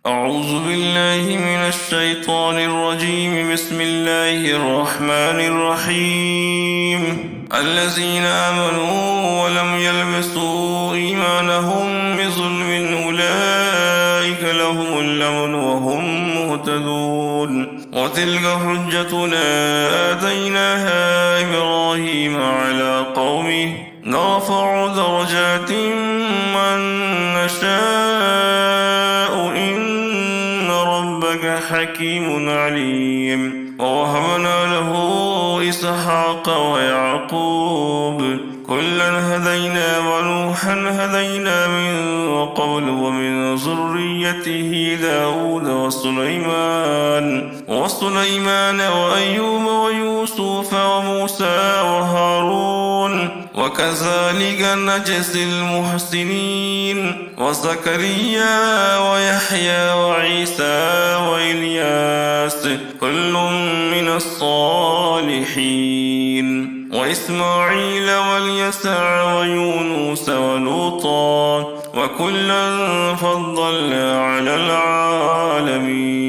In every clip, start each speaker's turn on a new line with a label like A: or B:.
A: أعوذ بالله من الشيطان الرجيم. بسم الله الرحمن الرحيم. الذين آمنوا ولم يلبسوا إيمانهم بظلم أولئك لهم الأمن وهم مهتدون. وتلك حجتنا آتيناها إبراهيم على قومه نرفع درجات من نشاء إن ربك حكيم عليم. ووهبنا له إسحاق ويعقوب كلا هدينا ونوحا هدينا من قبل ومن ذريته داود وسليمان وأيوب ويوسف وموسى وهارون وكذلك نجزي المحسنين وزكريا ويحيى وعيسى وإلياس كل من الصالحين وإسماعيل واليسع ويونس ولوطا وكلا فضلنا على العالمين.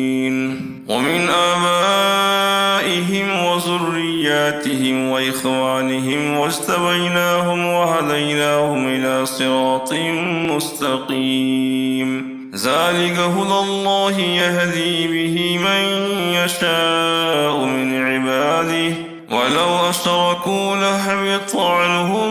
A: ومن آبائهم وذرياتهم وإخوانهم واجتبيناهم وهديناهم إلى صراط مستقيم. ذلك هدى الله يهدي به من يشاء من عباده ولو أشركوا لحبط عنهم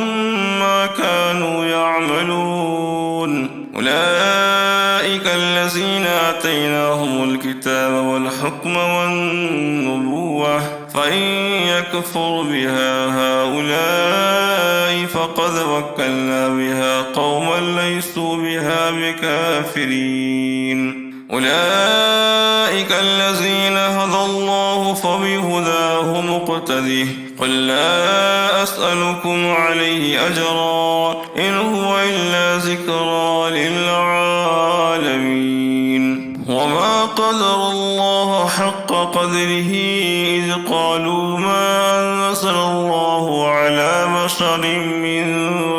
A: ما كانوا يعملون. أولئك الذين آتيناهم الكتاب والحكم والنبوة فإن يكفر بها هؤلاء فقد وكلنا بها قوما ليسوا بها بكافرين. أولئك الذين هدى الله فبهداه مقتده. قل لا أسألكم عليه أجرا إن هو إلا ذكرى للعالمين. وما قدر الله حق قدره إذ قالوا ما أنزل الله على بشر من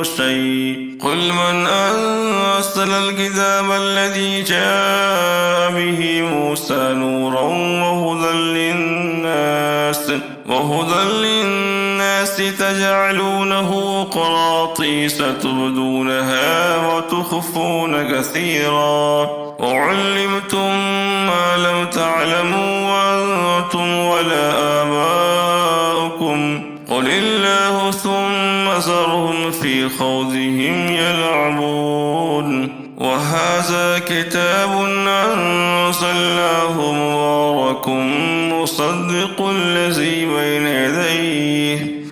A: شيء. قل من أنزل الكتاب الذي جاء به موسى نورا وهدى للناس تجعلونه قراطيس تبدونها وتخفون كثيرا وعلمتم ما لم تعلموا أنتم ولا آباؤكم قل الله ثم ذرهم في خوضهم يلعبون. وهذا كتاب أنزلناه مبارك مصدق الذي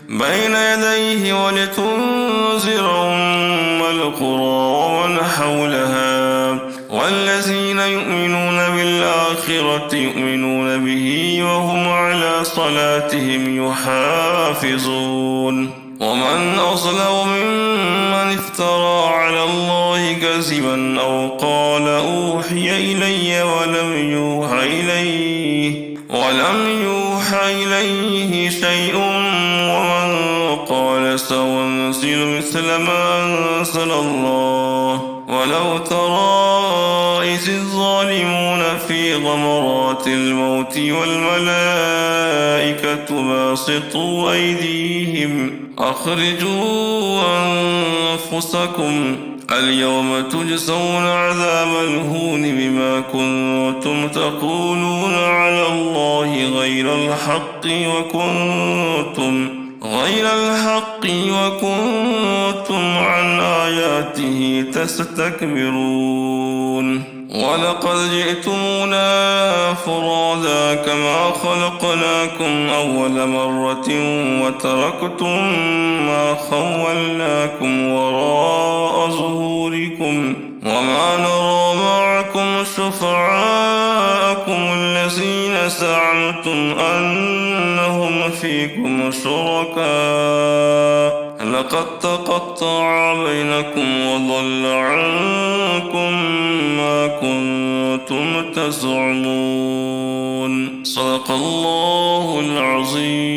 A: بين يديه ولتنذر أم القرى ومن حولها والذين يؤمنون بالآخرة يؤمنون به وهم على صلاتهم يحافظون. ومن أظلم ممن افترى على الله كذبا أو قال أوحي إلي ولم يوحى إليه شيء ومن قال سأنزل مثل ما أنزل الله. ولو ترى إذ الظالمون في غمرات الموت والملائكة باسطوا أيديهم أخرجوا أنفسكم اليوم تجزون عذاب الهون بما كنتم تقولون على الله غير الحق وكنتم عن آياته تستكبرون. ولقد جئتمونا فرادا كما خلقناكم أول مرة وتركتم ما خولناكم وراء ظهوركم وما نرى معكم شفعاءكم الذين زعمتم أنهم فيكم شركاء لقد تقطع بينكم وضل عنكم ما كنتم تزعمون. صدق الله العظيم.